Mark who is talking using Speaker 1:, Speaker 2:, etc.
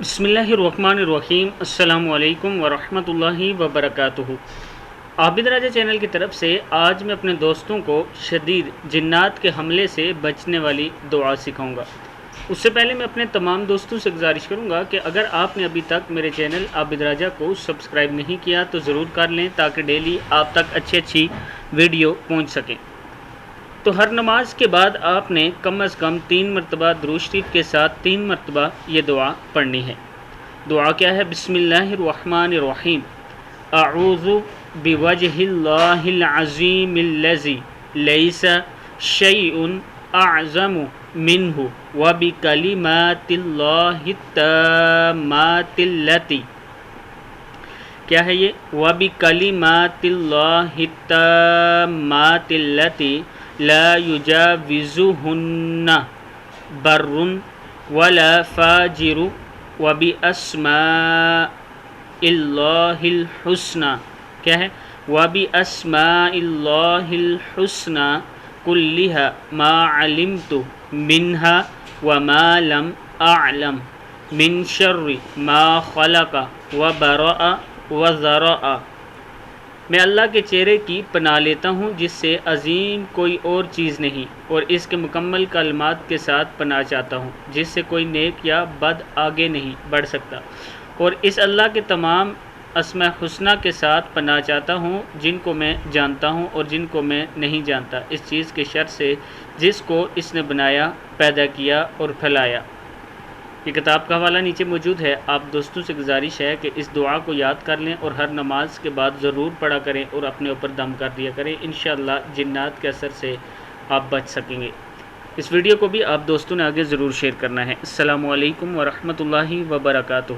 Speaker 1: बिस्मिल्लाहिर्रहमानिर्रहीम। अस्सलामु अलैकुम वरहमतुल्लाहि वबरकातुहू। आबिद राजा चैनल की तरफ से आज मैं अपने दोस्तों को शदीद जिन्नात के हमले से बचने वाली दुआ सिखाऊंगा। उससे पहले मैं अपने तमाम दोस्तों से गुजारिश करूंगा कि अगर आपने अभी तक मेरे चैनल आबिद राजा को सब्सक्राइब नहीं किया तो ज़रूर कर लें, ताकि डेली आप तक अच्छी वीडियो पहुँच सकें। तो हर नमाज के बाद आपने कम अज़ कम 3 मरतबा दुरूद शरीफ के साथ 3 मरतबा ये दुआ पढ़नी है। दुआ क्या है? बिस्मिल्लाहिर्रहमानिर्रहीम। अऊज़ु बिवजहिल्लाहिल अज़ीमिल्लज़ी लैसा शैउन अअज़मु मिन्हु व बिकलिमातिल्लाहित ताम्मातिल्लती। क्या है ये? व बिकलिमातिल्लाहित ताम्मातिल्लती ला युजाविजुहुन्ना बर्रुन वला फाजिरु व बिअस्माइल्लाहिल हुस्ना। क्या है? व बिअस्माइल्लाहिल हुस्ना कुल्लिहा मा अलिमतु मिन्हा व मा लम अअलम मिन शर्रि मा खलक़ा व बरअ व ज़रअ। मैं अल्लाह के चेहरे की पनाह लेता हूँ जिससे अजीम कोई और चीज़ नहीं, और इसके मुकम्मल कलमात के साथ पनाह चाहता हूँ जिससे कोई नेक या बद आगे नहीं बढ़ सकता, और इस अल्लाह के तमाम अस्मा हुस्ना के साथ पनाह चाहता हूँ जिनको मैं जानता हूँ और जिनको मैं नहीं जानता, इस चीज़ के शर से जिसको इसने बनाया, पैदा किया और फैलाया। ये किताब का हवाला नीचे मौजूद है। आप दोस्तों से गुजारिश है कि इस दुआ को याद कर लें और हर नमाज के बाद ज़रूर पढ़ा करें और अपने ऊपर दम कर दिया करें। इंशाअल्लाह जिन्नात के असर से आप बच सकेंगे। इस वीडियो को भी आप दोस्तों ने आगे ज़रूर शेयर करना है। अस्सलामु अलैकुम वरहमतुल्लाहि वबरकातुहू।